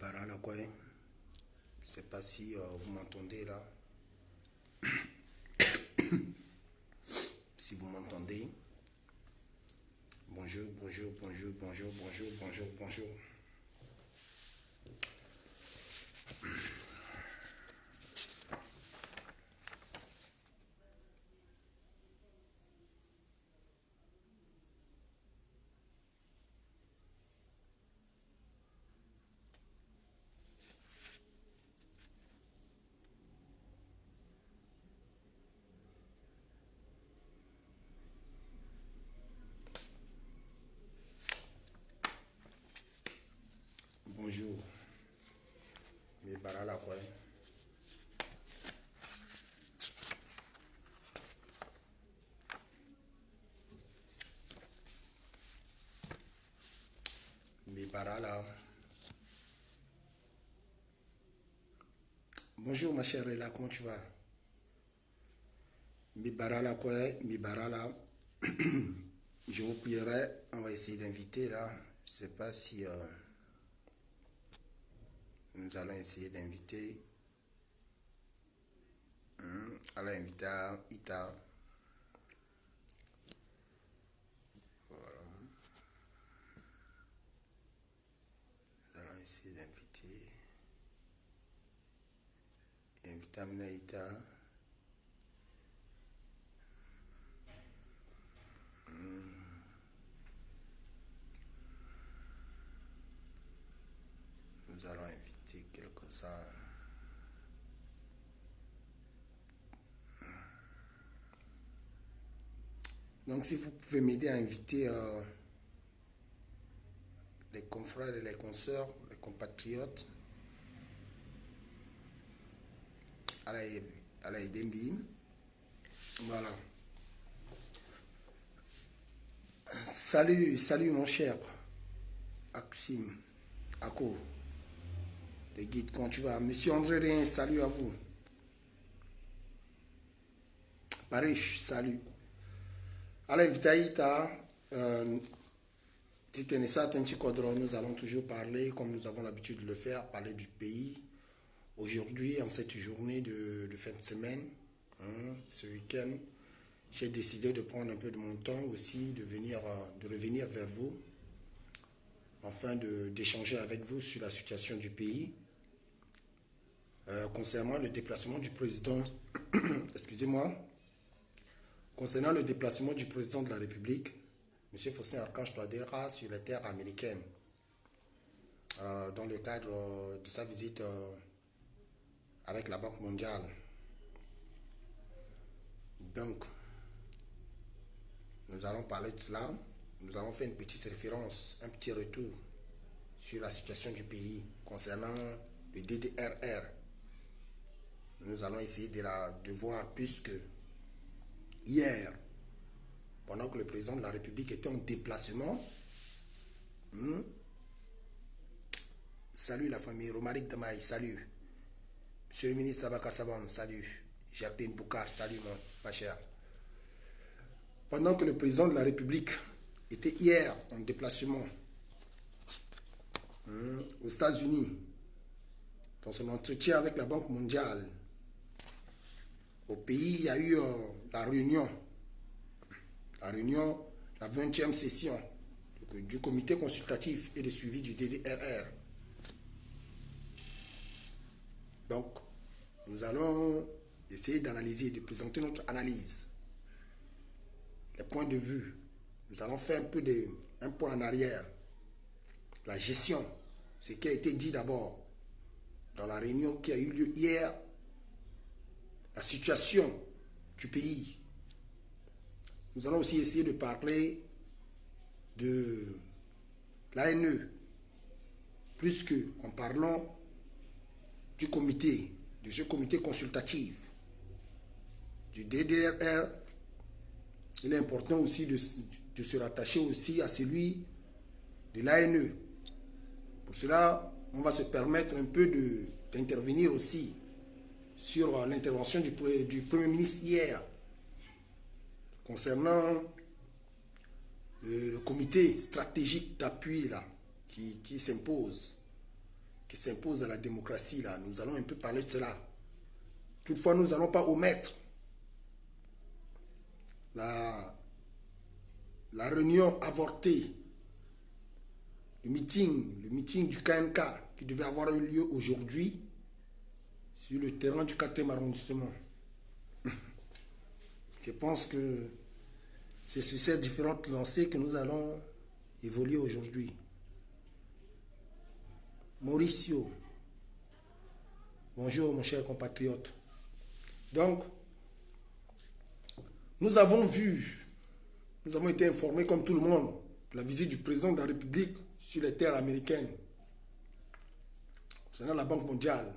Bara là quoi. Je sais pas si vous m'entendez là. Si vous m'entendez. Bonjour, bonjour, bonjour, bonjour, bonjour, bonjour, bonjour. Bonjour. Mais Bara là quoi. Mais Bara là. Bonjour ma chère Ella, comment tu vas? Mais Bara là quoi. Mais Bara là. Je vous prierai. On va essayer d'inviter là. Je sais pas si nous allons essayer d'inviter. Allons inviter Ita. Voilà. Nous allons essayer d'inviter. Inviter Amina Ita. Nous allons inviter quelques-uns. Donc si vous pouvez m'aider à inviter les confrères et les consoeurs, les compatriotes, à la Edembi. Voilà. Salut, salut mon cher Axime, Ako, les guides, quand tu vas? Monsieur André Rien, salut à vous. Paris, salut. Alors, Vitaïta, nous allons toujours parler, comme nous avons l'habitude de le faire, parler du pays. Aujourd'hui, en cette journée de fin de semaine, ce week-end, j'ai décidé de prendre un peu de mon temps aussi, de revenir vers vous, afin d'échanger avec vous sur la situation du pays. Concernant le déplacement du président, excusez-moi, concernant le déplacement du président de la République, M. Faustin Archange Touadéra, sur les terres américaines, dans le cadre de sa visite avec la Banque mondiale. Donc, nous allons parler de cela. Nous allons faire une petite référence, un petit retour sur la situation du pays concernant le DDRR. Nous allons essayer de voir, puisque hier, pendant que le président de la République était en déplacement, salut la famille, Romaric Damaï, salut. Monsieur le ministre Sabakar Saban, salut. Jacqueline Boukar, salut ma chère. Pendant que le président de la République était hier en déplacement aux États-Unis, dans son entretien avec la Banque mondiale, au pays, il y a eu la réunion, la 20e session du comité consultatif et de suivi du DDRR. Donc, nous allons essayer d'analyser, de présenter notre analyse, les points de vue. Nous allons faire un point en arrière, la gestion, ce qui a été dit d'abord dans la réunion qui a eu lieu hier, la situation du pays. Nous allons aussi essayer de parler de l'ANE, plus qu'en parlant du comité, de ce comité consultatif, du DDRR. Il est important aussi de se rattacher aussi à celui de l'ANE. Pour cela, on va se permettre un peu d'intervenir aussi sur l'intervention du Premier ministre hier concernant le comité stratégique d'appui là qui s'impose. qui s'impose à la démocratie, là, nous allons un peu parler de cela. Toutefois, nous n'allons pas omettre la réunion avortée, le meeting du KMK qui devait avoir eu lieu aujourd'hui sur le terrain du 4e arrondissement. Je pense que c'est sur ces différentes lancées que nous allons évoluer aujourd'hui. Mauricio, bonjour mon cher compatriote. Donc, nous avons été informés comme tout le monde de la visite du président de la République sur les terres américaines, concernant la Banque mondiale,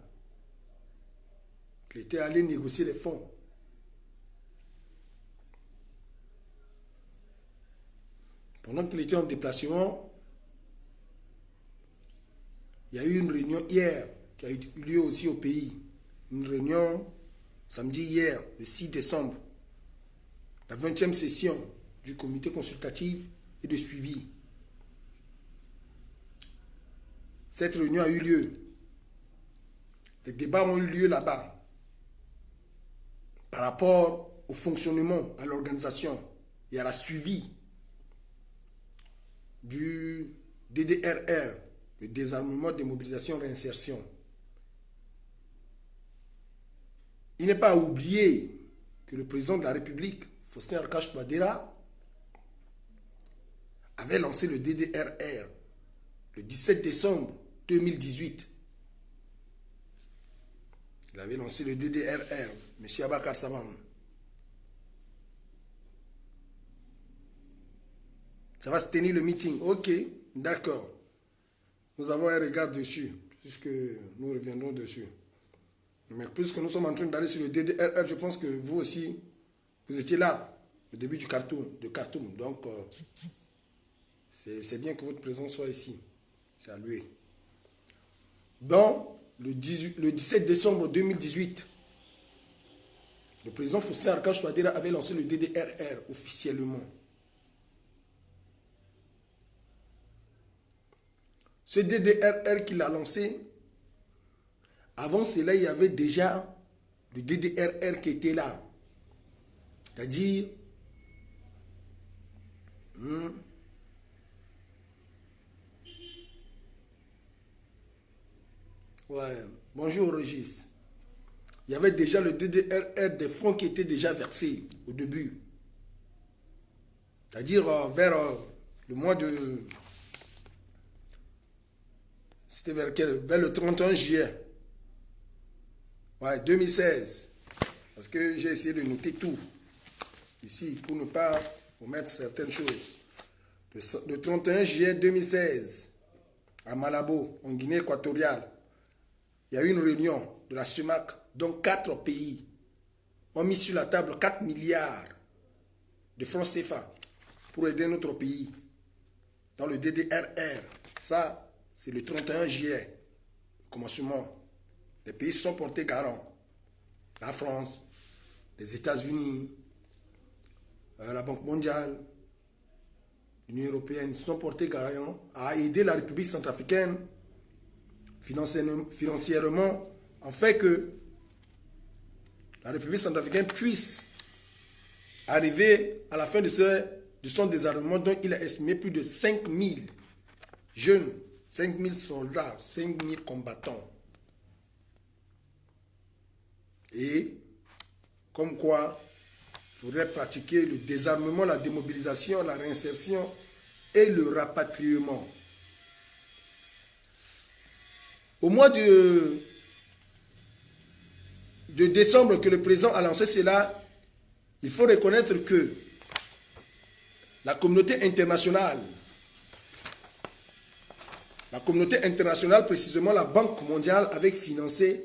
qu'il était allé négocier les fonds. Pendant qu'il était en déplacement, il y a eu une réunion hier qui a eu lieu aussi au pays. Une réunion samedi hier, le 6 décembre, la 20e session du comité consultatif et de suivi. Cette réunion a eu lieu. Les débats ont eu lieu là-bas par rapport au fonctionnement, à l'organisation et à la suivi du DDRR, le désarmement, démobilisation, réinsertion. Il n'est pas à oublier que le président de la République, Faustin Archange Touadéra, avait lancé le DDRR le 17 décembre 2018. Il avait lancé le DDRR, M. Abakar Samam. Ça va se tenir le meeting. Ok, d'accord. Nous avons un regard dessus, puisque nous reviendrons dessus. Mais puisque nous sommes en train d'aller sur le DDRR, je pense que vous aussi, vous étiez là, au début de Khartoum. Donc, c'est bien que votre présence soit ici. Saluez. Donc, le 17 décembre 2018, le président Faustin Archange Touadéra avait lancé le DDRR officiellement. Ce DDRR qu'il a lancé, avant cela, il y avait déjà le DDRR qui était là. C'est-à-dire, bonjour Régis. Il y avait déjà le DDRR des fonds qui étaient déjà versés au début. C'est-à-dire vers le mois de... C'était vers le 31 juillet. 2016. Parce que j'ai essayé de noter tout ici pour ne pas omettre certaines choses. Le 31 juillet 2016, à Malabo, en Guinée équatoriale, il y a eu une réunion de la CEMAC, dont 4 pays ont mis sur la table 4 milliards de francs CFA pour aider notre pays dans le DDRR. Ça, c'est le 31 juillet, le commencement. Les pays sont portés garants. La France, les États-Unis, la Banque mondiale, l'Union européenne sont portés garants à aider la République centrafricaine financièrement, en fait que la République centrafricaine puisse arriver à la fin de son désarmement, dont il a estimé plus de 5000 jeunes, 5000 soldats, 5000 combattants. Et comme quoi, il faudrait pratiquer le désarmement, la démobilisation, la réinsertion et le rapatriement. Au mois de décembre que le président a lancé cela, il faut reconnaître que la communauté internationale, précisément la Banque mondiale, avait financé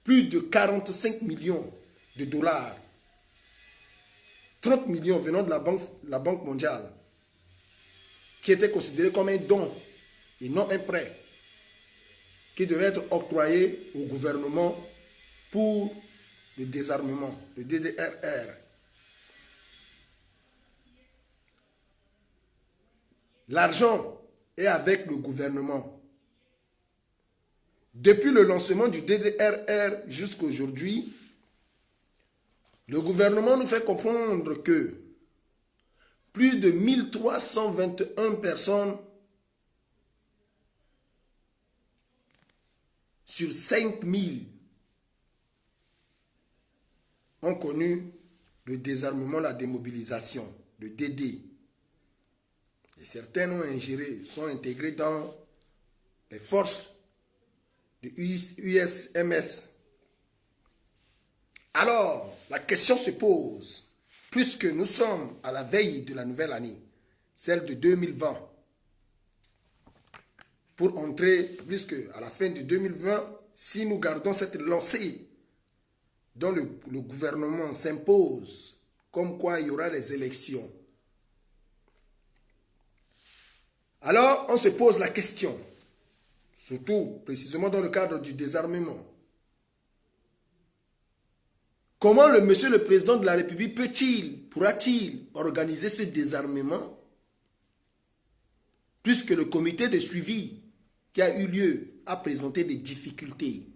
plus de 45 millions de dollars. 30 millions venant de la Banque mondiale, qui était considéré comme un don et non un prêt, qui devait être octroyé au gouvernement pour le désarmement, le DDRR. L'argent est avec le gouvernement. Depuis le lancement du DDRR jusqu'à aujourd'hui, le gouvernement nous fait comprendre que plus de 1321 personnes sur 5000 ont connu le désarmement, la démobilisation, le DD. Et certains ont ingéré, sont intégrés dans les forces de USMS. Alors, la question se pose, puisque nous sommes à la veille de la nouvelle année, celle de 2020, pour entrer, puisque à la fin de 2020, si nous gardons cette lancée dont le gouvernement s'impose, comme quoi il y aura des élections, alors on se pose la question, surtout précisément dans le cadre du désarmement, comment monsieur le président de la République pourra-t-il organiser ce désarmement, puisque le comité de suivi qui a eu lieu a présenté des difficultés.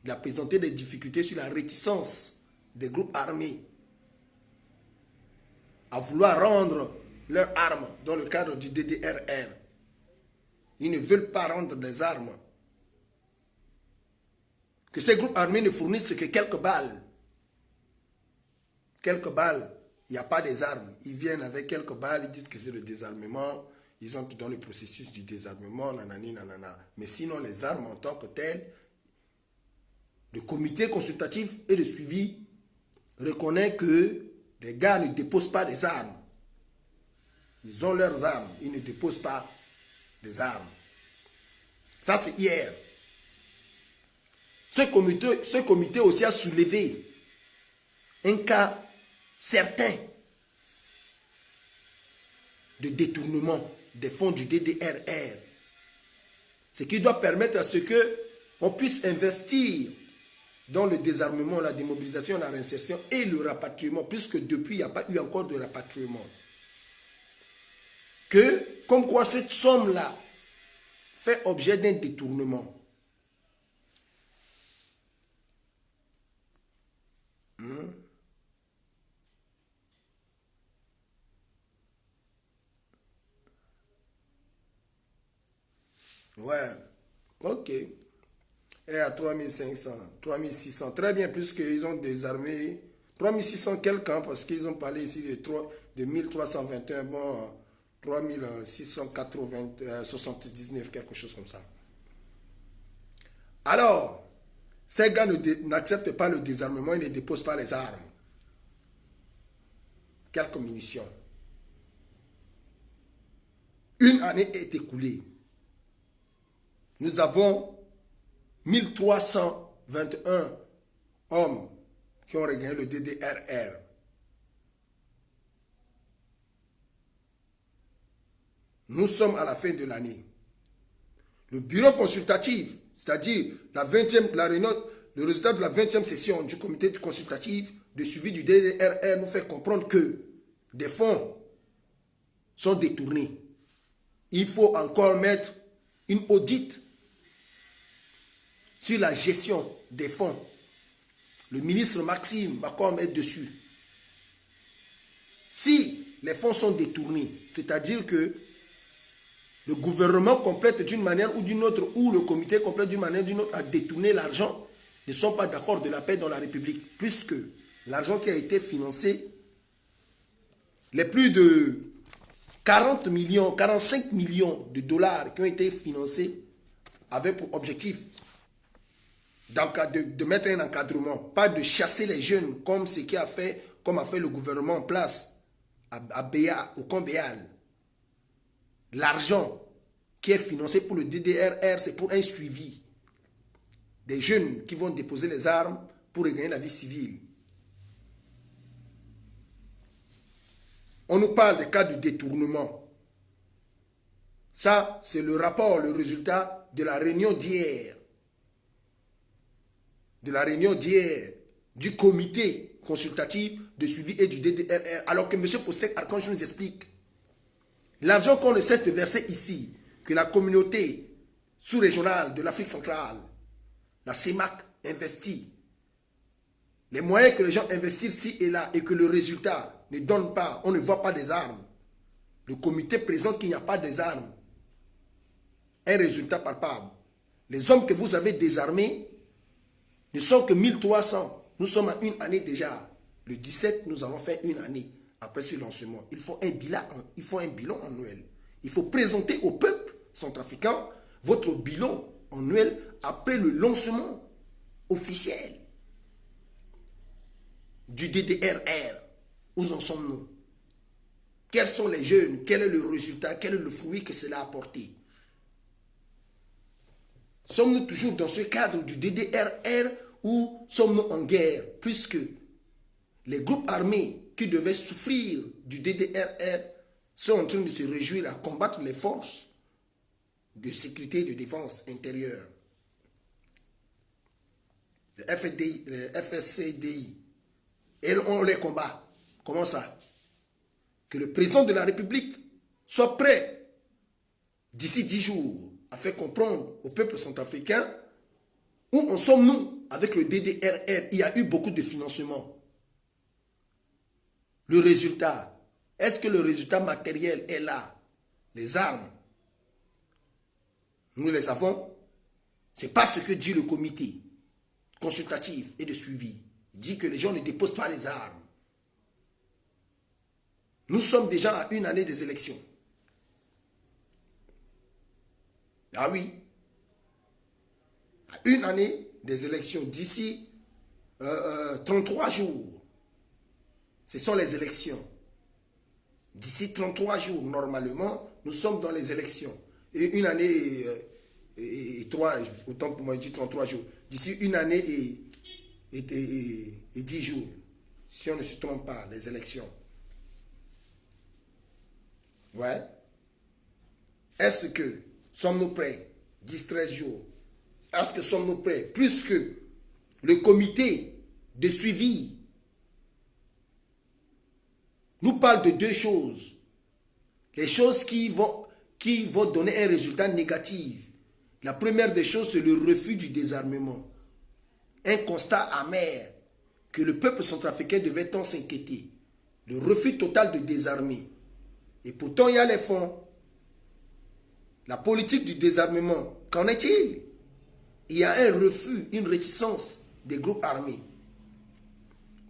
Il a présenté des difficultés sur la réticence des groupes armés à vouloir rendre leurs armes dans le cadre du DDRR. Ils ne veulent pas rendre des armes. Que ces groupes armés ne fournissent que quelques balles. Quelques balles, il n'y a pas des armes. Ils viennent avec quelques balles, ils disent que c'est le désarmement. Ils entrent dans le processus du désarmement, nanani, nanana. Mais sinon, les armes en tant que telles, le comité consultatif et de suivi reconnaît que les gars ne déposent pas des armes. Ils ont leurs armes, ils ne déposent pas des armes. Ça, c'est hier. Ce comité aussi a soulevé un cas certain de détournement des fonds du DDRR. Ce qui doit permettre à ce qu'on puisse investir dans le désarmement, la démobilisation, la réinsertion et le rapatriement, puisque depuis, il n'y a pas eu encore de rapatriement. Comme quoi cette somme-là fait objet d'un détournement. Ouais, ok. Et à 3500, 3600, très bien, puisqu'ils ont désarmé 3600 quelqu'un, parce qu'ils ont parlé ici de 1321, bon, 3679, quelque chose comme ça. Alors, ces gars n'acceptent pas le désarmement, ils ne déposent pas les armes. Quelques munitions. Une année est écoulée. Nous avons 1321 hommes qui ont regagné le DDRR. Nous sommes à la fin de l'année. Le bureau consultatif, c'est-à-dire le résultat de la 20e session du comité consultatif de suivi du DDRR nous fait comprendre que des fonds sont détournés. Il faut encore mettre une audit sur la gestion des fonds. Le ministre Maxime va encore mettre dessus. Si les fonds sont détournés, c'est-à-dire que le gouvernement complète d'une manière ou d'une autre, ou le comité complète d'une manière ou d'une autre à détourner l'argent, ne sont pas d'accord de la paix dans la République, puisque l'argent qui a été financé, les plus de 40 millions, 45 millions de dollars qui ont été financés avaient pour objectif de mettre un encadrement, pas de chasser les jeunes comme ce qui a fait, comme a fait le gouvernement en place à Béa, au camp Béal. L'argent qui est financé pour le DDRR, c'est pour un suivi des jeunes qui vont déposer les armes pour regagner la vie civile. On nous parle des cas de détournement. Ça, c'est le rapport, le résultat de la réunion d'hier. Du comité consultatif de suivi et du DDRR. Alors que M. Faustin-Archange nous explique l'argent qu'on ne cesse de verser ici, que la communauté sous-régionale de l'Afrique centrale, la CEMAC, investit. Les moyens que les gens investissent ci et là et que le résultat ne donne pas, on ne voit pas des armes. Le comité présente qu'il n'y a pas des armes. Un résultat palpable. Les hommes que vous avez désarmés ne sont que 1300. Nous sommes à une année déjà. Le 17, nous allons faire une année après ce lancement. Il faut un bilan annuel. Il faut présenter au peuple centrafricain votre bilan annuel après le lancement officiel du DDRR. Où en sommes-nous? Quels sont les jeunes? Quel est le résultat? Quel est le fruit que cela a apporté? Sommes-nous toujours dans ce cadre du DDRR ou sommes-nous en guerre? Puisque les groupes armés qui devaient souffrir du DDRR sont en train de se réjouir à combattre les forces de sécurité et de défense intérieure. Les FSCDI. Et on les combat. Comment ça? Que le président de la République soit prêt d'ici 10 jours à faire comprendre au peuple centrafricain où en sommes-nous avec le DDRR. Il y a eu beaucoup de financement. Le résultat, est-ce que le résultat matériel est là? Les armes, nous les avons. Ce n'est pas ce que dit le comité consultatif et de suivi. Il dit que les gens ne déposent pas les armes. Nous sommes déjà à une année des élections. Ah oui. À une année des élections. D'ici 33 jours. Ce sont les élections. D'ici 33 jours, normalement, nous sommes dans les élections. Et une année et 3, autant pour moi, je dis 33 jours. D'ici une année et 10 jours, si on ne se trompe pas, les élections. Ouais. Est-ce que sommes-nous prêts? 10-13 jours. Est-ce que sommes-nous prêts? Plus que le comité de suivi nous parle de deux choses. Les choses qui vont donner un résultat négatif. La première des choses, c'est le refus du désarmement. Un constat amer que le peuple centrafricain devait tant s'inquiéter. Le refus total de désarmer. Et pourtant, il y a les fonds. La politique du désarmement, qu'en est-il? Il y a un refus, une réticence des groupes armés.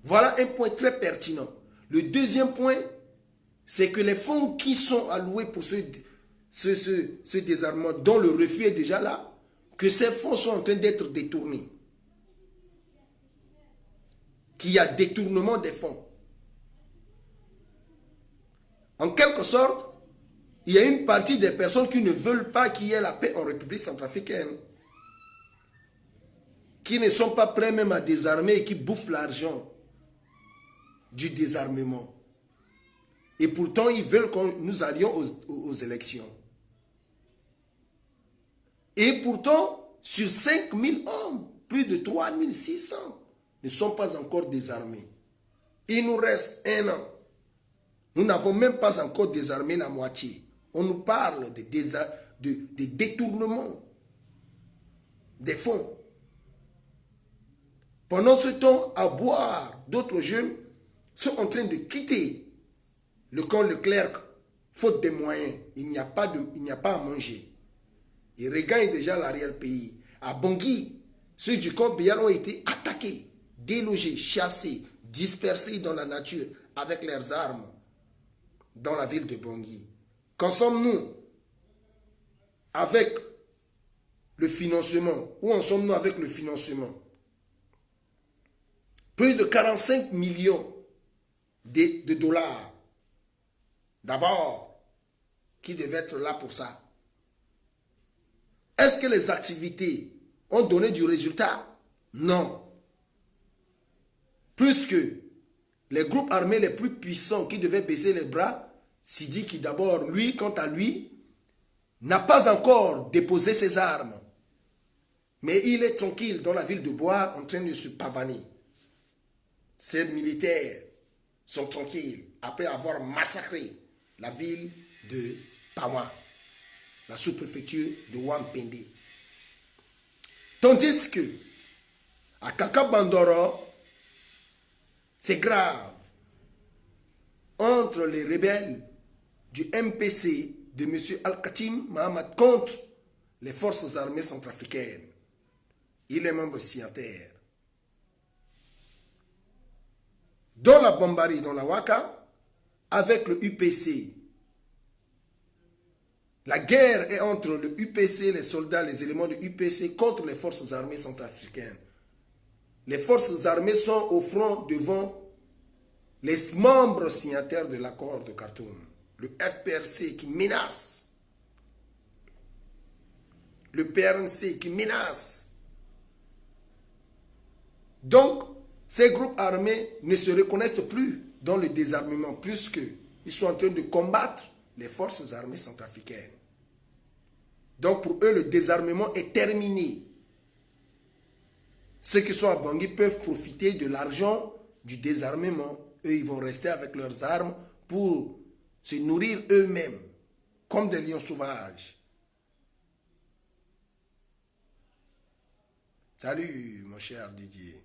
Voilà un point très pertinent. Le deuxième point, c'est que les fonds qui sont alloués pour ce désarmement, dont le refus est déjà là, que ces fonds sont en train d'être détournés. Qu'il y a détournement des fonds. En quelque sorte, il y a une partie des personnes qui ne veulent pas qu'il y ait la paix en République centrafricaine, qui ne sont pas prêts même à désarmer et qui bouffent l'argent du désarmement. Et pourtant, ils veulent que nous allions aux élections. Et pourtant, sur 5000 hommes, plus de 3600 ne sont pas encore désarmés. Il nous reste un an. Nous n'avons même pas encore désarmé la moitié. On nous parle de détournement des fonds. Pendant ce temps, à boire, d'autres jeunes sont en train de quitter le camp Leclerc, faute de moyens. Il n'y a pas à manger. Ils regagnent déjà l'arrière-pays. À Bangui, ceux du camp Bial ont été attaqués, délogés, chassés, dispersés dans la nature avec leurs armes dans la ville de Bangui. Qu'en sommes-nous avec le financement? Où en sommes-nous avec le financement? Plus de 45 millions de dollars. D'abord, qui devaient être là pour ça. Est-ce que les activités ont donné du résultat? Non. Plus que les groupes armés les plus puissants qui devaient baisser les bras, Sidi qui d'abord, lui, quant à lui, n'a pas encore déposé ses armes. Mais il est tranquille dans la ville de Bois en train de se pavaner. Ces militaires sont tranquilles après avoir massacré la ville de Pawa. la sous-préfecture de Wampende. Tandis que à Kakabandoro, c'est grave. Entre les rebelles du MPC de M. Al-Khatim Mahamad contre les forces armées centrafricaines. Il est membre signataire. Dans la Bambari, dans la Waka, avec le UPC. La guerre est entre le UPC, les soldats, les éléments du UPC contre les forces armées centrafricaines. Les forces armées sont au front devant les membres signataires de l'accord de Khartoum. Le FPRC qui menace. Le PRNC qui menace. Donc, ces groupes armés ne se reconnaissent plus dans le désarmement, puisqu'ils sont en train de combattre les forces armées centrafricaines. Donc, pour eux, le désarmement est terminé. Ceux qui sont à Bangui peuvent profiter de l'argent du désarmement. Eux, ils vont rester avec leurs armes pour se nourrir eux-mêmes, comme des lions sauvages. Salut, mon cher Didier.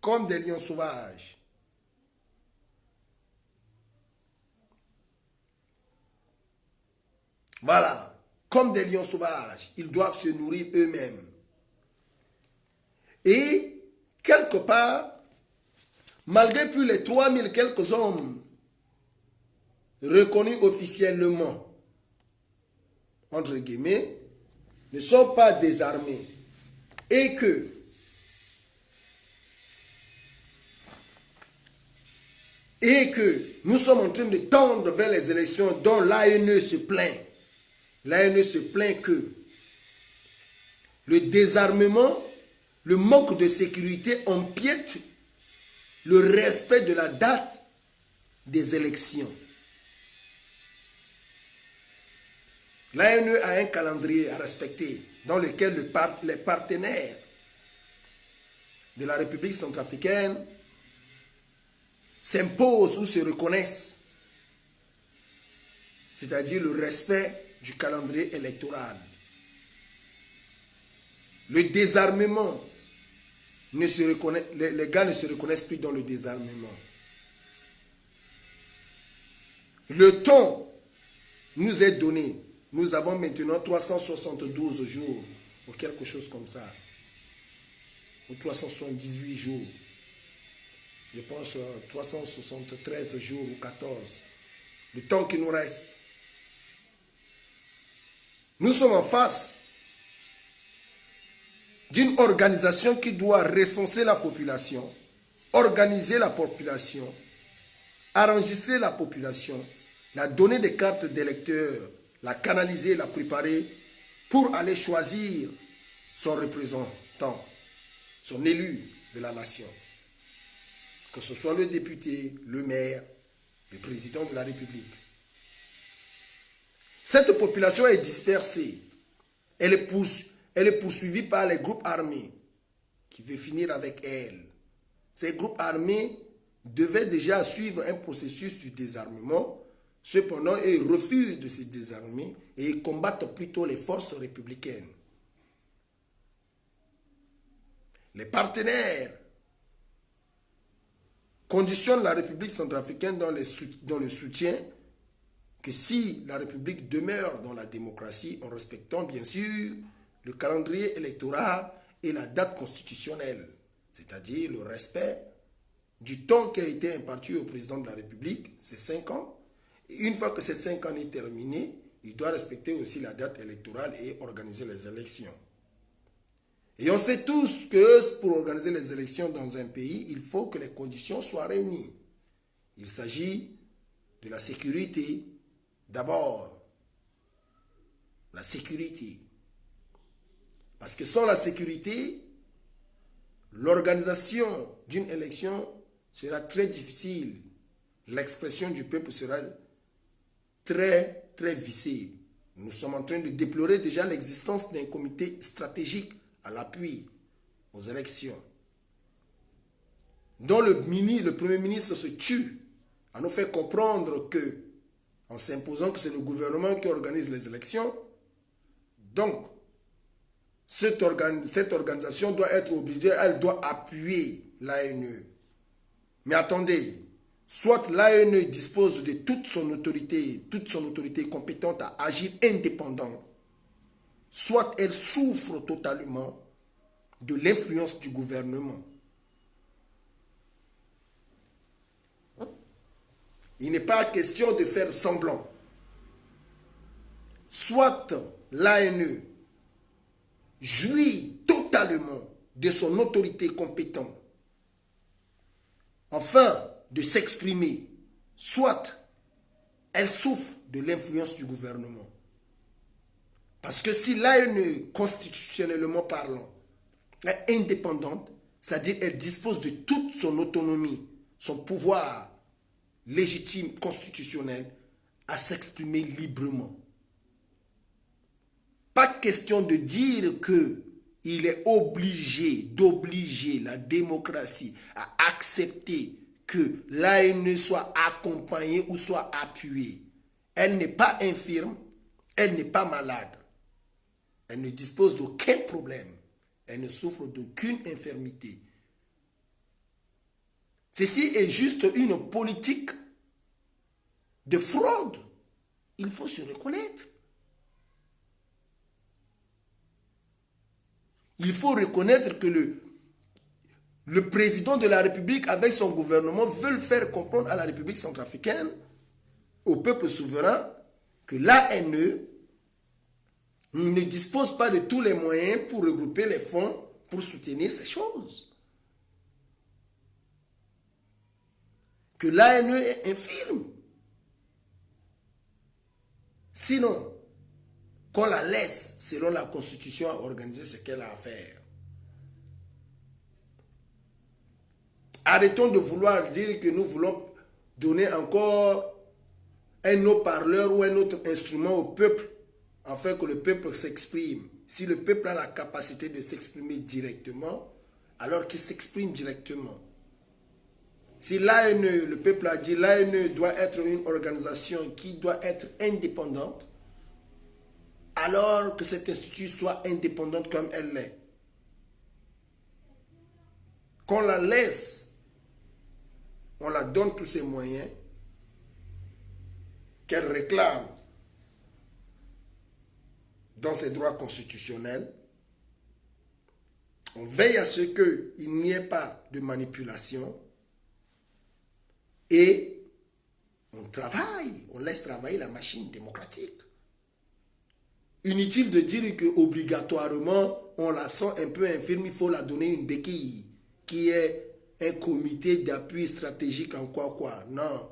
Comme des lions sauvages. Voilà, comme des lions sauvages, ils doivent se nourrir eux-mêmes. Et, quelque part, malgré plus les 3000 quelques hommes reconnus officiellement, entre guillemets, ne sont pas désarmés. Et que nous sommes en train de tendre vers les élections dont l'ANE se plaint. L'ANE se plaint que le désarmement, le manque de sécurité empiète le respect de la date des élections. L'ANE a un calendrier à respecter dans lequel les partenaires de la République centrafricaine s'imposent ou se reconnaissent, c'est-à-dire le respect du calendrier électoral. Le désarmement, les gars ne se reconnaissent plus dans le désarmement. Le temps nous est donné. Nous avons maintenant 372 jours, ou quelque chose comme ça, ou 378 jours. Je pense 373 jours ou 14. Le temps qui nous reste. Nous sommes en face d'une organisation qui doit recenser la population, organiser la population, enregistrer la population, la donner des cartes d'électeurs, la canaliser, la préparer pour aller choisir son représentant, son élu de la nation. Que ce soit le député, le maire, le président de la République. Cette population est dispersée. Elle est poursuivie par les groupes armés qui veulent finir avec elle. Ces groupes armés devaient déjà suivre un processus du désarmement. Cependant, ils refusent de se désarmer et ils combattent plutôt les forces républicaines. Les partenaires conditionnent la République centrafricaine dans le soutien que si la République demeure dans la démocratie en respectant bien sûr le calendrier électoral et la date constitutionnelle, c'est-à-dire le respect du temps qui a été imparti au président de la République, c'est 5 ans. Et une fois que ces 5 ans est terminé, il doit respecter aussi la date électorale et organiser les élections. Et on sait tous que pour organiser les élections dans un pays, il faut que les conditions soient réunies. Il s'agit de la sécurité. D'abord, la sécurité. Parce que sans la sécurité, l'organisation d'une élection sera très difficile. L'expression du peuple sera très, très viciée. Nous sommes en train de déplorer déjà l'existence d'un comité stratégique à l'appui aux élections, dont le Premier ministre se tue à nous faire comprendre que, en s'imposant que c'est le gouvernement qui organise les élections, Donc, cette organisation doit être obligée, elle doit appuyer l'ANE. Mais attendez, soit l'ANE dispose de toute son autorité compétente à agir indépendant, soit elle souffre totalement de l'influence du gouvernement. Il n'est pas question de faire semblant. Soit l'ANE jouit totalement de son autorité compétente afin de s'exprimer, soit elle souffre de l'influence du gouvernement. Parce que si l'ANE, constitutionnellement parlant, est indépendante, c'est-à-dire elle dispose de toute son autonomie, son pouvoir légitime, constitutionnel, à s'exprimer librement. Pas question de dire qu'il est obligé d'obliger la démocratie à accepter que l'ANE soit accompagnée ou soit appuyée. Elle n'est pas infirme, elle n'est pas malade. Elle ne dispose d'aucun problème. Elle ne souffre d'aucune infirmité. Ceci est juste une politique de fraude. Il faut se reconnaître. Il faut reconnaître que le président de la République, avec son gouvernement, veut faire comprendre à la République centrafricaine, au peuple souverain, que l'ANE ne dispose pas de tous les moyens pour regrouper les fonds pour soutenir ces choses. Que l'ANE est infirme. Sinon, qu'on la laisse, selon la Constitution, à organiser ce qu'elle a à faire. Arrêtons de vouloir dire que nous voulons donner encore un haut-parleur ou un autre instrument au peuple, afin que le peuple s'exprime. Si le peuple a la capacité de s'exprimer directement, alors qu'il s'exprime directement. Si l'ANE, le peuple a dit, l'ANE doit être une organisation qui doit être indépendante, alors que cet institut soit indépendante comme elle l'est. Qu'on la laisse, on la donne tous ses moyens, qu'elle réclame dans ses droits constitutionnels. On veille à ce qu'il n'y ait pas de manipulation et on travaille, on laisse travailler la machine démocratique. Inutile de dire qu'obligatoirement, on la sent un peu infirme, il faut la donner une béquille qui est un comité d'appui stratégique en quoi. Non.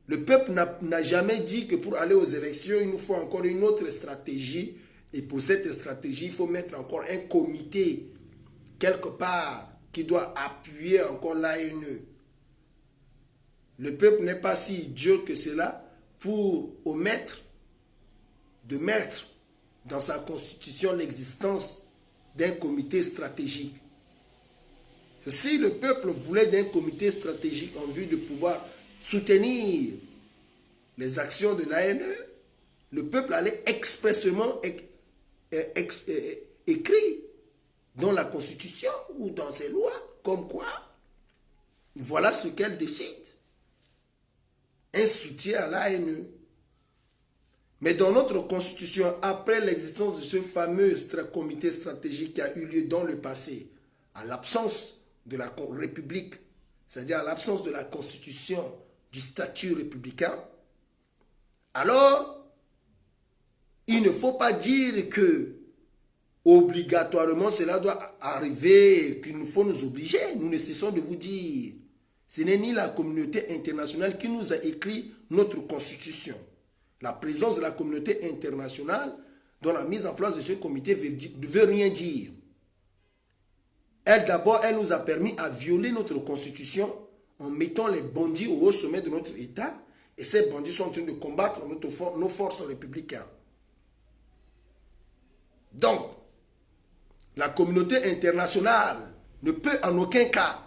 Le peuple n'a jamais dit que pour aller aux élections, il nous faut encore une autre stratégie. Et pour cette stratégie, il faut mettre encore un comité quelque part qui doit appuyer encore l'ANE. Le peuple n'est pas si idiot que cela pour omettre de mettre dans sa constitution l'existence d'un comité stratégique. Si le peuple voulait d'un comité stratégique en vue de pouvoir soutenir les actions de l'ANE, le peuple allait expressément écrire dans la Constitution ou dans ses lois, comme quoi, voilà ce qu'elle décide. Un soutien à l'ANE. Mais dans notre Constitution, après l'existence de ce fameux comité stratégique qui a eu lieu dans le passé, à l'absence de la République, c'est-à-dire à l'absence de la Constitution, du statut républicain, alors, il ne faut pas dire que obligatoirement cela doit arriver et qu'il nous faut nous obliger. Nous ne cessons de vous dire, ce n'est ni la communauté internationale qui nous a écrit notre Constitution. La présence de la communauté internationale dans la mise en place de ce comité ne veut rien dire. Elle nous a permis à violer notre Constitution en mettant les bandits au haut sommet de notre État. Et ces bandits sont en train de combattre nos forces républicaines. Donc, la communauté internationale ne peut en aucun cas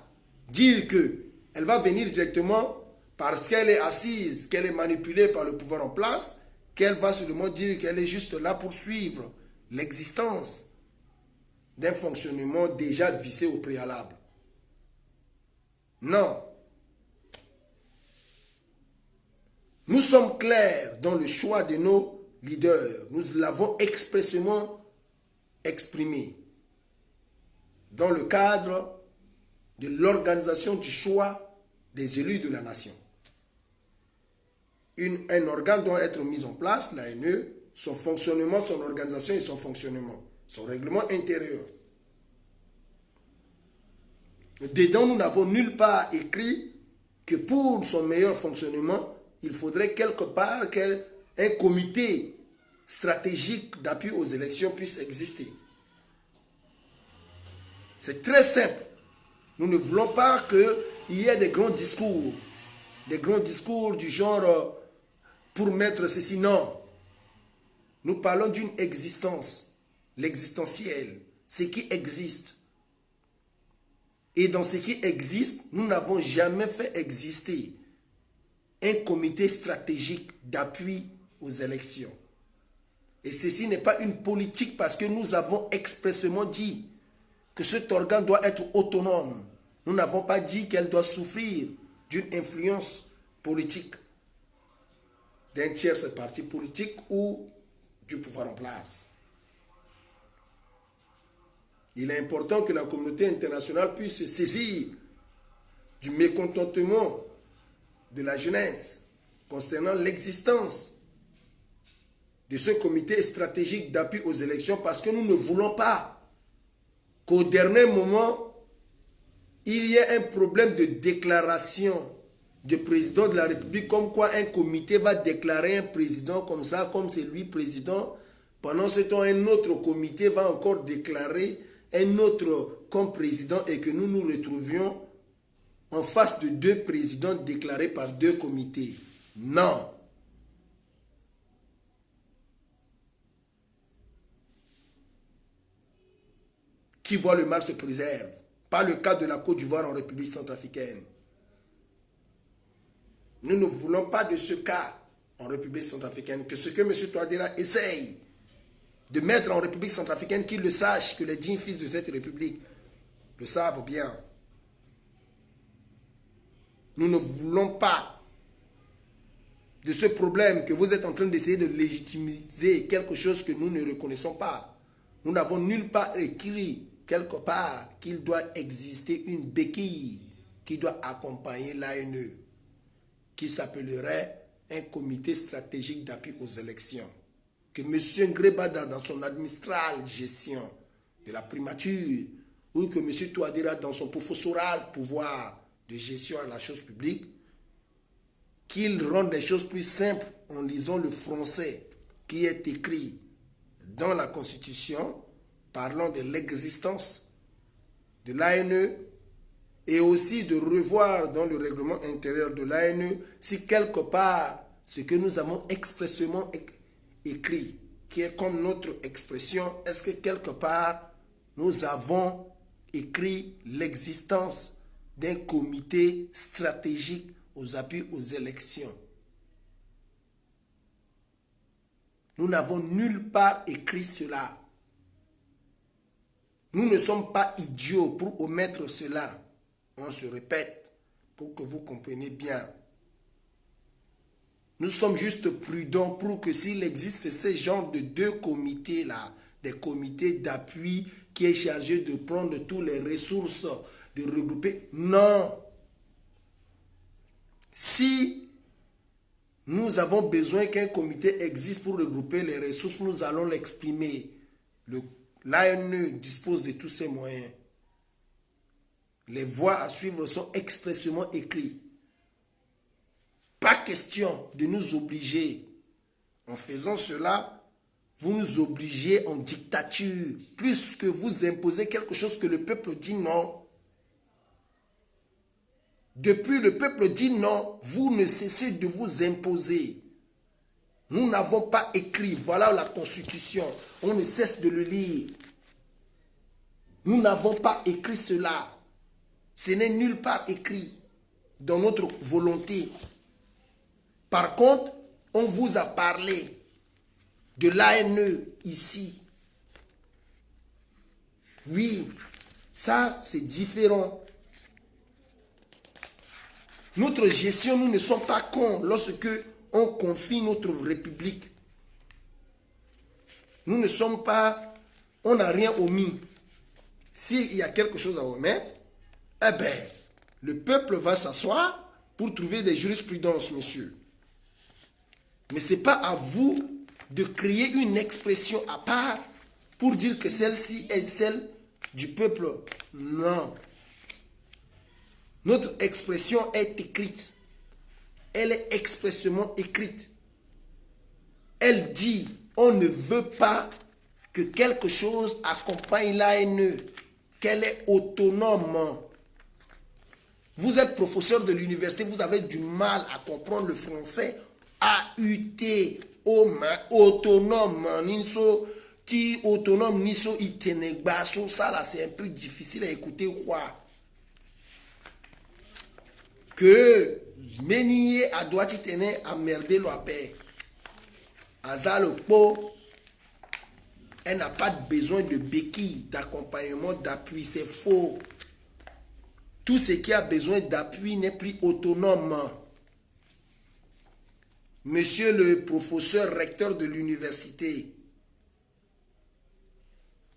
dire qu'elle va venir directement parce qu'elle est assise, qu'elle est manipulée par le pouvoir en place qu'elle va seulement dire qu'elle est juste là pour suivre l'existence d'un fonctionnement déjà vissé au préalable. Non. Nous sommes clairs dans le choix de nos leaders. Nous l'avons expressément exprimé dans le cadre de l'organisation du choix des élus de la nation. Un organe doit être mis en place, l'ANE, son fonctionnement, son organisation et son fonctionnement, son règlement intérieur. Dedans, nous n'avons nulle part écrit que pour son meilleur fonctionnement, il faudrait quelque part qu'un comité stratégique d'appui aux élections puisse exister. C'est très simple. Nous ne voulons pas qu'il y ait des grands discours du genre pour mettre ceci. Non. Nous parlons d'une existence, l'existentiel, ce qui existe. Et dans ce qui existe, nous n'avons jamais fait exister un comité stratégique d'appui aux élections. Et ceci n'est pas une politique parce que nous avons expressément dit que cet organe doit être autonome. Nous n'avons pas dit qu'elle doit souffrir d'une influence politique d'un tiers parti politique ou du pouvoir en place. Il est important que la communauté internationale puisse se saisir du mécontentement de la jeunesse concernant l'existence de ce comité stratégique d'appui aux élections parce que nous ne voulons pas qu'au dernier moment, il y ait un problème de déclaration du président de la République, comme quoi un comité va déclarer un président comme ça, comme c'est lui président. Pendant ce temps, un autre comité va encore déclarer un autre comme président et que nous nous retrouvions en face de deux présidents déclarés par deux comités. Non. Qui voit le mal se préserve. Pas le cas de la Côte d'Ivoire en République centrafricaine. Nous ne voulons pas de ce cas en République centrafricaine. Que ce que M. Touadéra essaye de mettre en République centrafricaine, qu'il le sache, que les dignes fils de cette République le savent bien. Nous ne voulons pas de ce problème que vous êtes en train d'essayer de légitimiser quelque chose que nous ne reconnaissons pas. Nous n'avons nulle part écrit quelque part qu'il doit exister une béquille qui doit accompagner l'ANE, qui s'appellerait un comité stratégique d'appui aux élections. Que M. Ngrébada, dans son administrale gestion de la primature, ou que M. Touadéra, dans son professoral pouvoir de gestion à la chose publique, qu'il rende les choses plus simples en lisant le français qui est écrit dans la Constitution, parlant de l'existence de l'ANE, et aussi de revoir dans le règlement intérieur de l'ANE si quelque part ce que nous avons expressément écrit, qui est comme notre expression, est-ce que quelque part nous avons écrit l'existence d'un comité stratégique aux appuis aux élections. Nous n'avons nulle part écrit cela. Nous ne sommes pas idiots pour omettre cela. On se répète pour que vous compreniez bien. Nous sommes juste prudents pour que s'il existe ce genre de deux comités-là, des comités d'appui qui est chargé de prendre toutes les ressources, de regrouper. Non. Si nous avons besoin qu'un comité existe pour regrouper les ressources, nous allons l'exprimer. L'ANE dispose de tous ces moyens. Les voies à suivre sont expressément écrites. Pas question de nous obliger. En faisant cela, vous nous obligez en dictature, plus que vous imposez quelque chose que le peuple dit non. Depuis le peuple dit non, vous ne cessez de vous imposer. Nous n'avons pas écrit, voilà la Constitution, on ne cesse de le lire. Nous n'avons pas écrit cela. Ce n'est nulle part écrit dans notre volonté. Par contre, on vous a parlé de l'ANE ici. Oui, ça c'est différent. Notre gestion, nous ne sommes pas cons lorsque on confie notre république. Nous ne sommes pas, on n'a rien omis. S'il y a quelque chose à omettre, eh bien, le peuple va s'asseoir pour trouver des jurisprudences, monsieur. Mais ce n'est pas à vous de créer une expression à part pour dire que celle-ci est celle du peuple. Non. Notre expression est écrite. Elle est expressément écrite. Elle dit, on ne veut pas que quelque chose accompagne l'ANE, qu'elle est autonome. Vous êtes professeur de l'université, vous avez du mal à comprendre le français. AUT, autonome, ninso, ti autonome, niso itenegba, ça là c'est un peu difficile à écouter quoi. Que Ménier a droit de tenir à merder la paix. Aza le pot, elle n'a pas besoin de béquilles, d'accompagnement, d'appui, c'est faux. Tout ce qui a besoin d'appui n'est plus autonome. Monsieur le professeur recteur de l'université,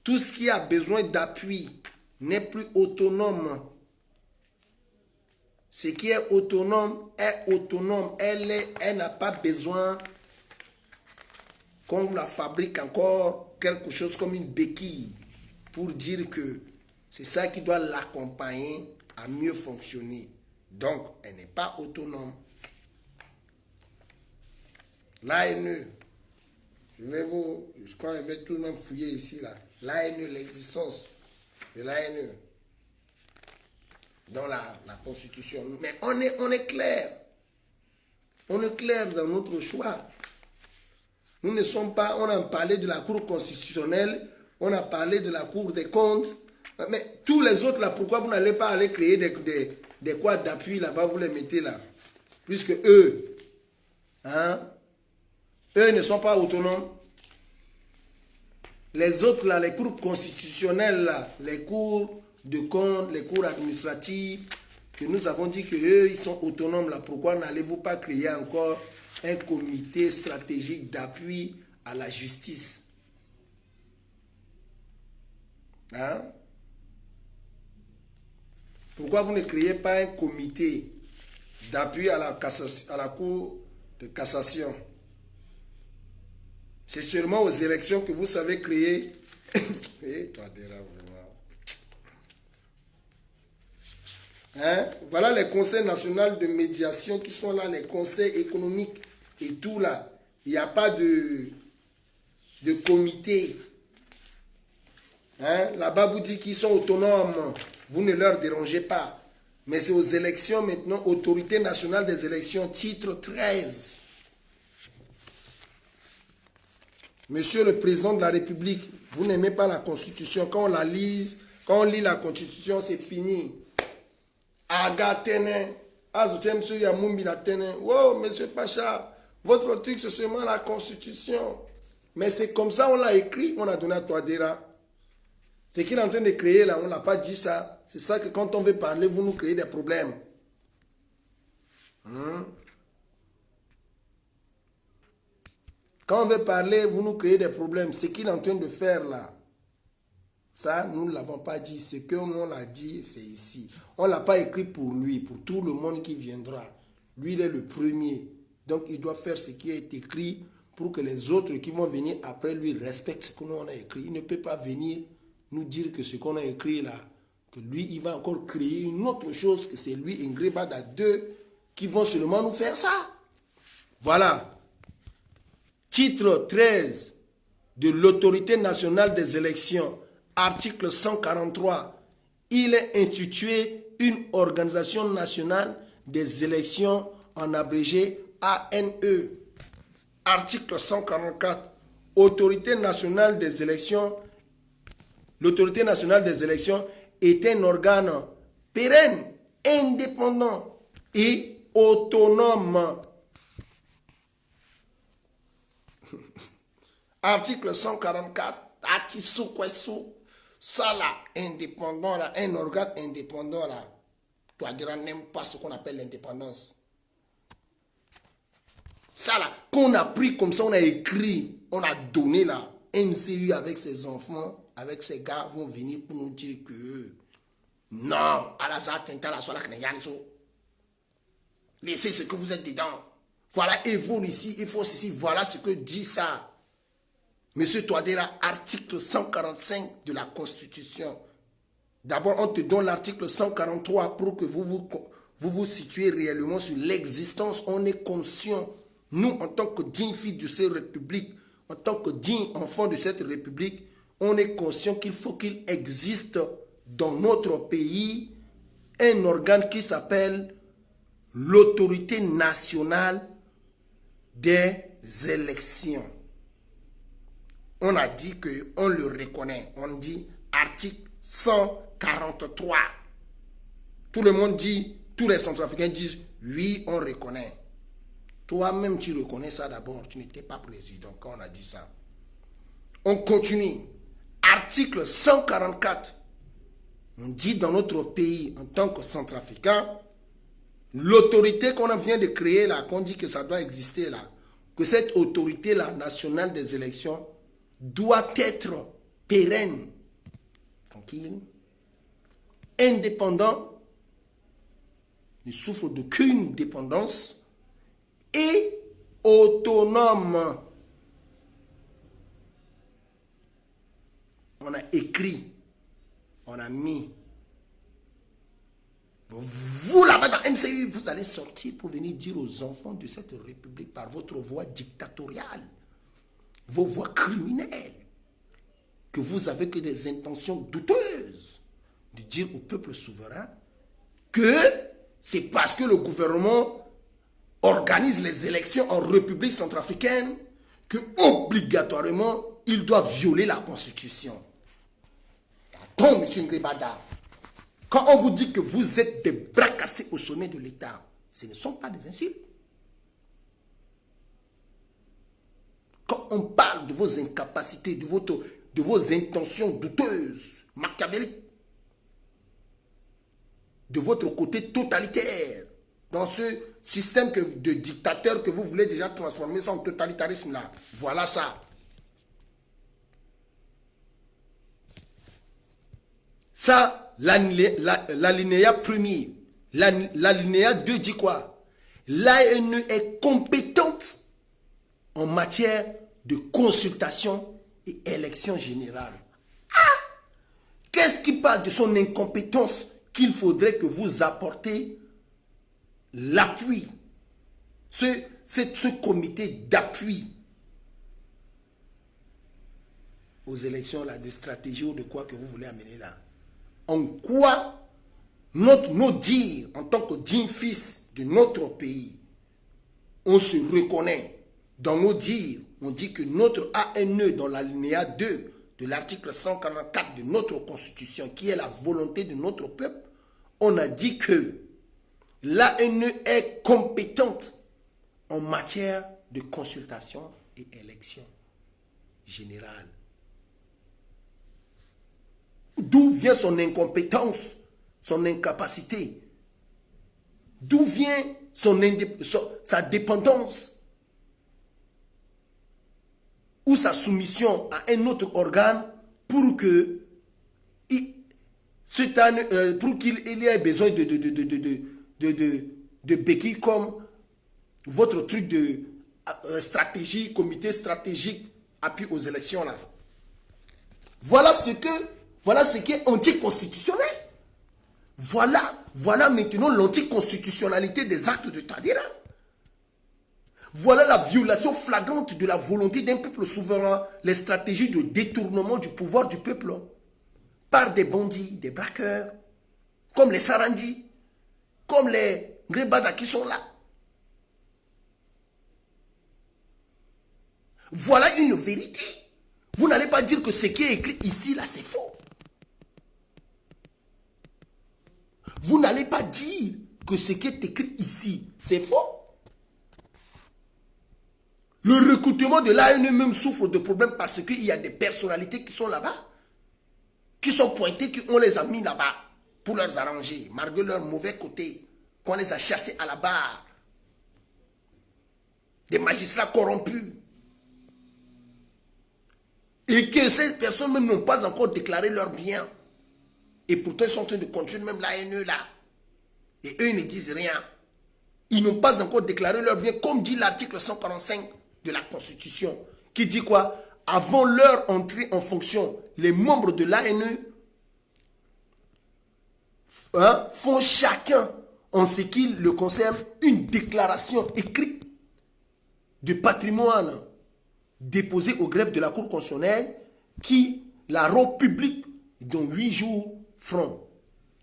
tout ce qui a besoin d'appui n'est plus autonome. Ce qui est autonome est autonome. Elle n'a pas besoin qu'on la fabrique encore quelque chose comme une béquille pour dire que c'est ça qui doit l'accompagner à mieux fonctionner. Donc, elle n'est pas autonome. L'ANE, je crois que je vais tout le monde fouiller ici, là. L'ANE, l'existence de l'ANE dans la Constitution. Mais on est clair. On est clair dans notre choix. Nous ne sommes pas, on a parlé de la Cour constitutionnelle, on a parlé de la Cour des comptes, mais tous les autres là, pourquoi vous n'allez pas aller créer des quoi d'appui là-bas, vous les mettez là, puisque eux, eux ne sont pas autonomes. Les autres là, les cours constitutionnelles là, les cours de compte, les cours administratifs, que nous avons dit qu'eux, ils sont autonomes là, pourquoi n'allez-vous pas créer encore un comité stratégique d'appui à la justice? Pourquoi vous ne créez pas un comité d'appui à la Cour de cassation? C'est seulement aux élections que vous savez créer. Voilà les conseils nationaux de médiation qui sont là, les conseils économiques et tout là. Il n'y a pas de comité. Là-bas, vous dites qu'ils sont autonomes. Vous ne leur dérangez pas. Mais c'est aux élections maintenant, Autorité nationale des élections, titre 13. Monsieur le Président de la République, vous n'aimez pas la Constitution. Quand on lit la Constitution, c'est fini. Agatene, Azutem Yamumbi la tene. Oh, monsieur Pacha, votre truc, c'est seulement la Constitution. Mais c'est comme ça, on l'a écrit, on a donné à Touadéra. Ce qu'il est en train de créer là, on ne l'a pas dit ça. C'est ça que quand on veut parler, vous nous créez des problèmes. Quand on veut parler, vous nous créez des problèmes. Ce qu'il est en train de faire là, ça, nous ne l'avons pas dit. Ce qu'on l'a dit, c'est ici. On ne l'a pas écrit pour lui, pour tout le monde qui viendra. Lui, il est le premier. Donc, il doit faire ce qui est écrit pour que les autres qui vont venir après lui respectent ce qu'on a écrit. Il ne peut pas venir nous dire que ce qu'on a écrit là, que lui, il va encore créer une autre chose, que c'est lui, Ingrid Bada 2, qui vont seulement nous faire ça. Voilà. Titre 13 de l'Autorité nationale des élections, article 143. Il est institué une organisation nationale des élections en abrégé ANE. Article 144. Autorité nationale des élections. L'Autorité nationale des élections est un organe pérenne, indépendant et autonome. Article 144, Atiso Kweso, ça là, indépendant là, un organe indépendant là, toi diras n'aime pas ce qu'on appelle l'indépendance. Ça là, qu'on a pris comme ça, on a écrit, on a donné là, MCU avec ses enfants, avec ses gars vont venir pour nous dire que non, à la Zatenta, la soie, la laissez ce que vous êtes dedans. Voilà, évolue ici, il faut ici, voilà ce que dit ça. Monsieur Touadéra, article 145 de la Constitution. D'abord, on te donne l'article 143 pour que vous situez réellement sur l'existence. On est conscient, nous, en tant que dignes filles de cette République, en tant que dignes enfants de cette République, on est conscient qu'il faut qu'il existe dans notre pays un organe qui s'appelle l'Autorité nationale des élections. On a dit qu'on le reconnaît. On dit article 143. Tout le monde dit, tous les Centrafricains disent, oui, on reconnaît. Toi-même, tu reconnais ça d'abord. Tu n'étais pas président quand on a dit ça. On continue. Article 144. On dit dans notre pays, en tant que Centrafricain, l'autorité qu'on vient de créer là, qu'on dit que ça doit exister là, que cette autorité-là, nationale des élections, doit être pérenne, tranquille, indépendant, ne souffre d'aucune dépendance et autonome. On a écrit, on a mis. Vous là-bas dans MCU, vous allez sortir pour venir dire aux enfants de cette République par votre voix dictatoriale, vos voix criminelles, que vous avez que des intentions douteuses de dire au peuple souverain que c'est parce que le gouvernement organise les élections en République centrafricaine que obligatoirement il doit violer la Constitution. Attends, M. Ngribada, quand on vous dit que vous êtes des bras cassés au sommet de l'État, ce ne sont pas des insultes. Quand on parle de vos incapacités, de vos intentions douteuses, machiavéliques, de votre côté totalitaire, dans ce système de dictateur que vous voulez déjà transformer ça en totalitarisme là, voilà ça. Ça, l'alinéa premier, l'alinéa 2 dit quoi? L'ANU est compétente en matière de consultation et élection générale. Ah! Qu'est-ce qui parle de son incompétence qu'il faudrait que vous apportez l'appui, ce comité d'appui aux élections là, de stratégie ou de quoi que vous voulez amener là? En quoi nos dires en tant que dignes fils de notre pays, on se reconnaît dans nos dires, on dit que notre ANE dans l'alinéa 2 de l'article 144 de notre Constitution, qui est la volonté de notre peuple, on a dit que l'ANE est compétente en matière de consultation et élection générale. D'où vient son incompétence, son incapacité? D'où vient sa dépendance ou sa soumission à un autre organe pour qu'il y ait besoin de béquilles comme votre truc de stratégie, comité stratégique, appui aux élections là. Voilà ce qui est anticonstitutionnel. Voilà maintenant l'anticonstitutionnalité des actes de Touadéra. Voilà la violation flagrante de la volonté d'un peuple souverain, les stratégies de détournement du pouvoir du peuple par des bandits, des braqueurs, comme les Sarandji, comme les Ngribada qui sont là. Voilà une vérité. Vous n'allez pas dire que ce qui est écrit ici, là, c'est faux. Vous n'allez pas dire que ce qui est écrit ici, c'est faux. Le recrutement de l'ANE même souffre de problèmes parce qu'il y a des personnalités qui sont là-bas, qui sont pointées, qu'on les a mis là-bas pour leur arranger, malgré leur mauvais côté, qu'on les a chassés à la barre. Des magistrats corrompus. Et que ces personnes même n'ont pas encore déclaré leurs biens. Et pourtant, ils sont en train de continuer même l'ANE là. Et eux, ils ne disent rien. Ils n'ont pas encore déclaré leurs biens, comme dit l'article 145 de la Constitution, qui dit quoi? Avant leur entrée en fonction, les membres de l'ANE font chacun, en ce qui le concerne, une déclaration écrite de patrimoine déposée au greffe de la Cour constitutionnelle qui la rend publique dans 8 jours francs.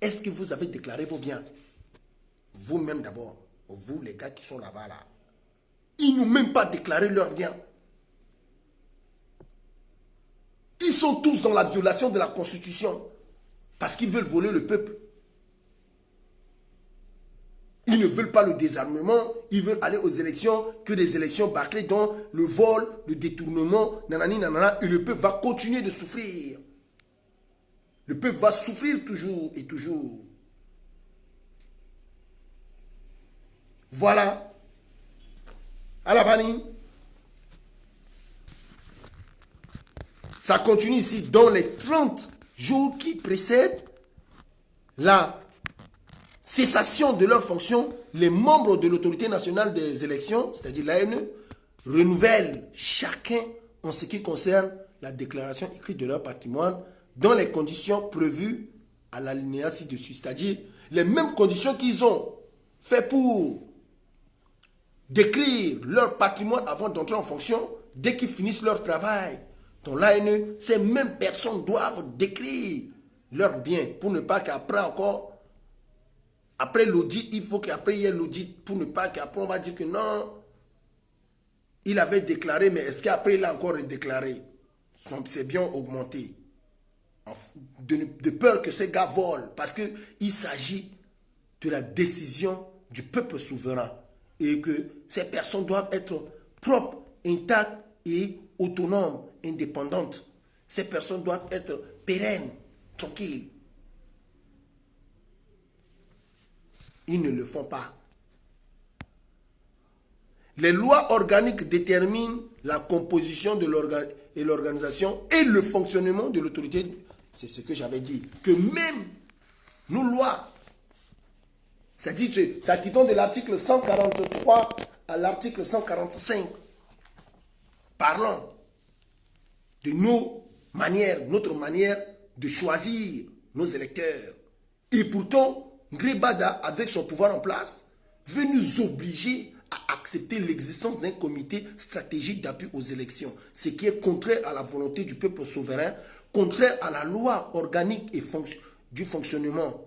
Est-ce que vous avez déclaré vos biens? Vous-même d'abord, vous les gars qui sont là-bas là. Ils n'ont même pas déclaré leurs biens. Ils sont tous dans la violation de la Constitution parce qu'ils veulent voler le peuple. Ils ne veulent pas le désarmement, ils veulent aller aux élections, que des élections bâclées dans le vol, le détournement, nanani, nanana, et le peuple va continuer de souffrir. Le peuple va souffrir toujours et toujours. Voilà. Alabani. Ça continue ici. Dans les 30 jours qui précèdent la cessation de leur fonction, les membres de l'autorité nationale des élections, c'est-à-dire l'ANE, renouvellent chacun en ce qui concerne la déclaration écrite de leur patrimoine dans les conditions prévues à l'alinéa ci-dessus, c'est-à-dire les mêmes conditions qu'ils ont fait pour décrire leur patrimoine avant d'entrer en fonction. Dès qu'ils finissent leur travail dans l'ANE, ces mêmes personnes doivent décrire leurs biens pour ne pas qu'après encore, après l'audit, il faut qu'après il y ait l'audit pour ne pas qu'après on va dire que non, il avait déclaré, mais est-ce qu'après il a encore redéclaré? C'est bien augmenté. De peur que ces gars volent, parce qu'il s'agit de la décision du peuple souverain et que ces personnes doivent être propres, intactes et autonomes, indépendantes. Ces personnes doivent être pérennes, tranquilles. Ils ne le font pas. Les lois organiques déterminent la composition de l'organisation et le fonctionnement de l'autorité. C'est ce que j'avais dit. Que même nos lois, ça dit de l'article 143 à l'article 145, parlant de notre manière de choisir nos électeurs. Et pourtant, Ngrébada, avec son pouvoir en place, veut nous obliger à accepter l'existence d'un comité stratégique d'appui aux élections, ce qui est contraire à la volonté du peuple souverain, contraire à la loi organique et du fonctionnement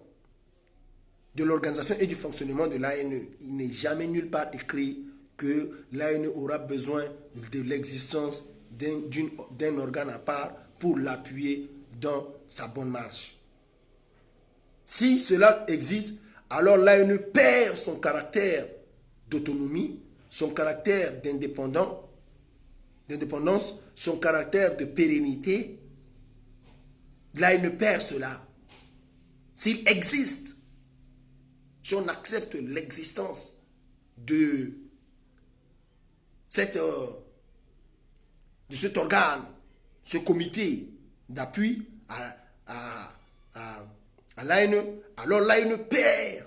de l'organisation et du fonctionnement de l'ANE. Il n'est jamais nulle part écrit que l'ANE aura besoin de l'existence d'un organe à part pour l'appuyer dans sa bonne marche. Si cela existe, alors l'ANE perd son caractère d'autonomie, son caractère d'indépendance, son caractère de pérennité. L'ANE perd cela. S'il existe, si on accepte l'existence de cet organe, ce comité d'appui à l'ANE, alors l'ANE perd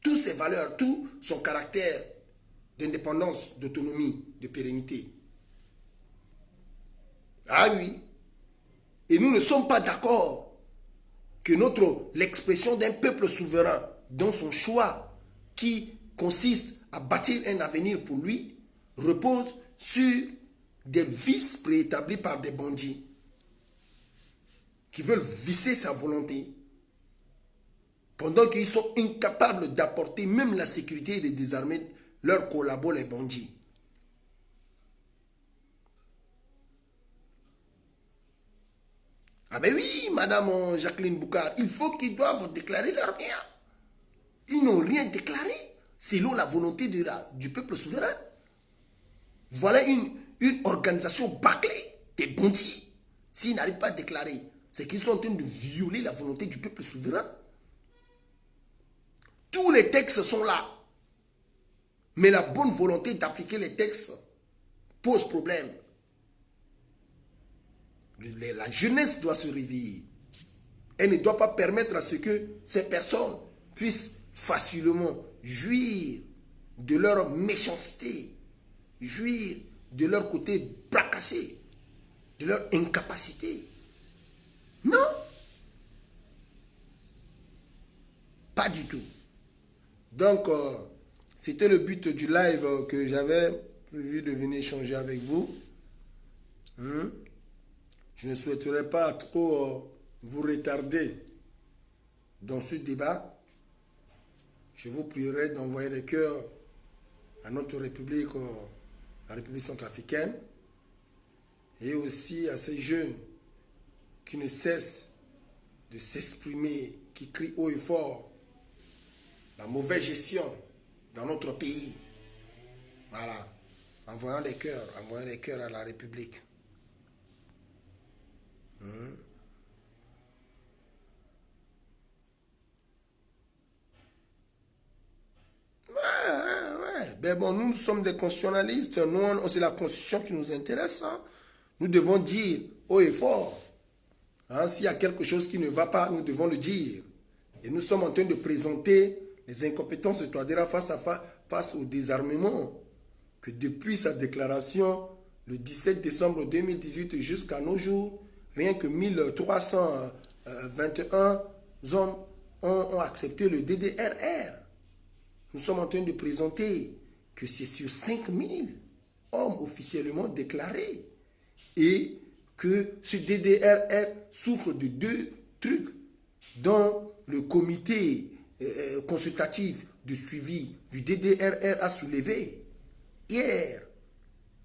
toutes ses valeurs, tout son caractère d'indépendance, d'autonomie, de pérennité. Ah oui. Et nous ne sommes pas d'accord que l'expression d'un peuple souverain dans son choix qui consiste à bâtir un avenir pour lui repose sur des vices préétablis par des bandits qui veulent visser sa volonté pendant qu'ils sont incapables d'apporter même la sécurité et de désarmer leurs collaborateurs les bandits. Ah ben oui, madame Jacqueline Boucard, il faut qu'ils doivent déclarer leurs biens. Ils n'ont rien déclaré selon la volonté du peuple souverain. Voilà une organisation bâclée des bandits. S'ils n'arrivent pas à déclarer, c'est qu'ils sont en train de violer la volonté du peuple souverain. Tous les textes sont là. Mais la bonne volonté d'appliquer les textes pose problème. La jeunesse doit se réveiller. Elle ne doit pas permettre à ce que ces personnes puissent facilement jouir de leur méchanceté, jouir de leur côté bracassé, de leur incapacité. Non. Pas du tout. Donc, c'était le but du live que j'avais prévu de venir échanger avec vous. Je ne souhaiterais pas trop vous retarder dans ce débat. Je vous prierai d'envoyer des cœurs à notre République, la République centrafricaine, et aussi à ces jeunes qui ne cessent de s'exprimer, qui crient haut et fort la mauvaise gestion dans notre pays. Voilà. Envoyons des cœurs à la République. Ouais. Ben bon, nous sommes des constitutionnalistes. Nous, c'est la Constitution qui nous intéresse. Hein. Nous devons dire haut et fort. Hein, s'il y a quelque chose qui ne va pas, nous devons le dire. Et nous sommes en train de présenter les incompétences de Touadéra face au désarmement. Que depuis sa déclaration, le 17 décembre 2018 jusqu'à nos jours, rien que 1321 hommes ont accepté le DDRR. Nous sommes en train de présenter que c'est sur 5000 hommes officiellement déclarés. Et que ce DDRR souffre de deux trucs dont le comité consultatif de suivi du DDRR a soulevé hier,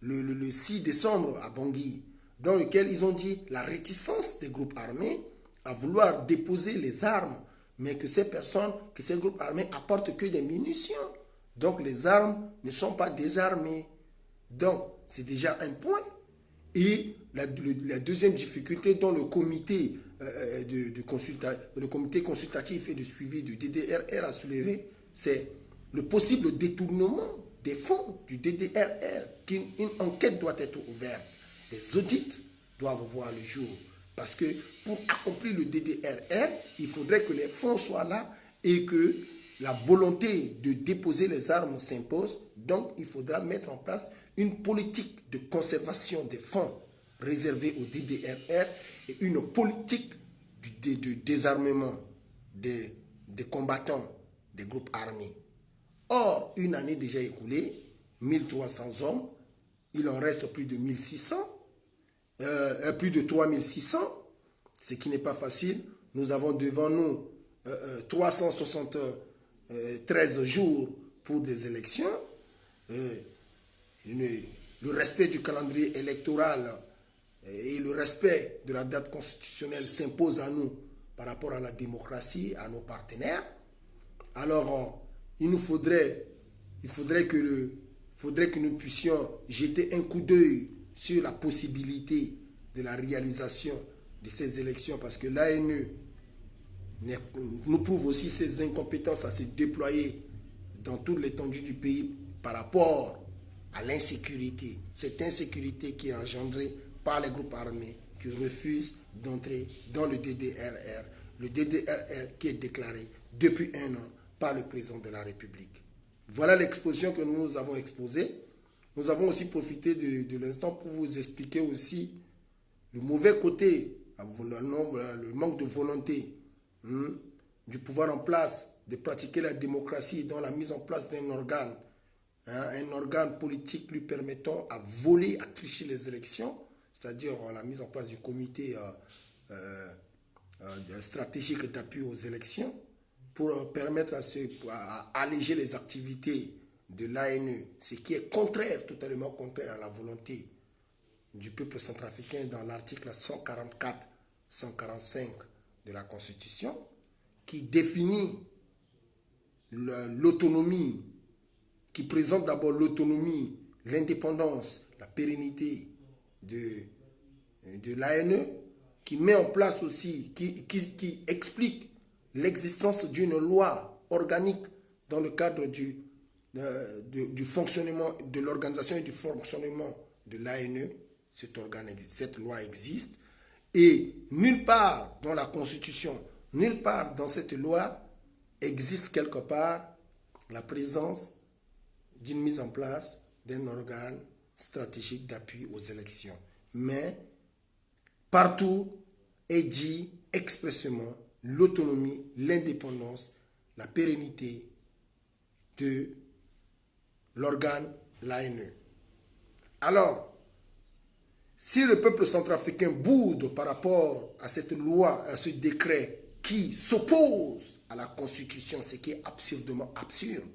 le 6 décembre à Bangui, dans lequel ils ont dit la réticence des groupes armés à vouloir déposer les armes, mais que ces groupes armés apportent que des munitions. Donc les armes ne sont pas désarmées. Donc c'est déjà un point. Et la deuxième difficulté dont le comité, le comité consultatif et de suivi du DDRR a soulevé, c'est le possible détournement des fonds du DDRR. Une enquête doit être ouverte. Les audits doivent voir le jour. Parce que pour accomplir le DDRR, il faudrait que les fonds soient là et que la volonté de déposer les armes s'impose. Donc, il faudra mettre en place une politique de conservation des fonds réservés au DDRR et une politique de désarmement des combattants des groupes armés. Or, une année déjà écoulée, 1300 hommes, il en reste plus de 1600, plus de 3600, ce qui n'est pas facile. Nous avons devant nous 373 jours pour des élections. Le respect du calendrier électoral et le respect de la date constitutionnelle s'impose à nous par rapport à la démocratie, à nos partenaires. Alors, il faudrait que nous puissions jeter un coup d'œil sur la possibilité de la réalisation de ces élections, parce que l'ANE nous prouve aussi ses incompétences à se déployer dans toute l'étendue du pays par rapport à l'insécurité. Cette insécurité qui est engendrée par les groupes armés qui refusent d'entrer dans le DDRR. Le DDRR qui est déclaré depuis 1 an par le président de la République. Voilà l'exposition que nous avons exposée. Nous avons aussi profité de l'instant pour vous expliquer aussi le mauvais côté, le manque de volonté du pouvoir en place de pratiquer la démocratie dans la mise en place d'un organe, un organe politique lui permettant à voler, à tricher les élections, c'est-à-dire la mise en place du comité stratégique d'appui aux élections, pour permettre à alléger les activités de l'ANE, ce qui est totalement contraire à la volonté du peuple centrafricain dans l'article 144-145 de la Constitution, qui définit l'autonomie, qui présente d'abord l'autonomie, l'indépendance, la pérennité de l'ANE, qui met en place aussi, qui explique l'existence d'une loi organique dans le cadre du fonctionnement, de l'organisation et du fonctionnement de l'ANE. Cette loi existe. Et nulle part dans la Constitution, nulle part dans cette loi existe quelque part la présence d'une mise en place d'un organe stratégique d'appui aux élections. Mais partout est dit expressément l'autonomie, l'indépendance, la pérennité de l'organe l'ANE. Alors, si le peuple centrafricain boude par rapport à cette loi, à ce décret qui s'oppose à la Constitution, ce qui est absurdement absurde,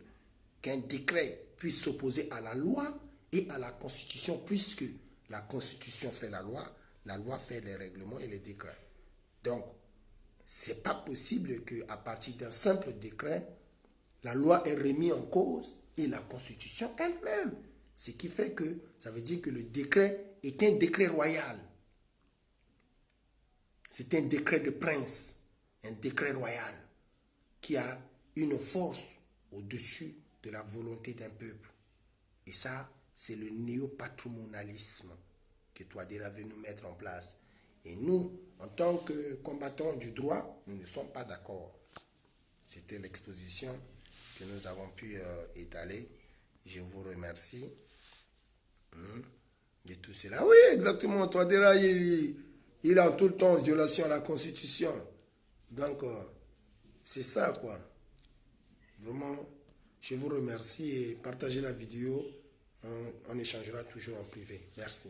qu'un décret puisse s'opposer à la loi et à la Constitution, puisque la Constitution fait la loi fait les règlements et les décrets. Donc, ce n'est pas possible qu'à partir d'un simple décret, la loi est remise en cause et la Constitution elle-même. Ce qui fait que ça veut dire que le décret est un décret royal. C'est un décret de prince, un décret royal qui a une force au-dessus de la volonté d'un peuple. Et ça, c'est le néopatrimonialisme que Touadéra veut nous mettre en place. Et nous, en tant que combattants du droit, nous ne sommes pas d'accord. C'était l'exposition que nous avons pu étaler. Je vous remercie de tout cela. Oui, exactement. Touadéra, il est en tout le temps en violation à la Constitution. Donc, c'est ça, quoi. Vraiment, je vous remercie et partagez la vidéo. On échangera toujours en privé. Merci.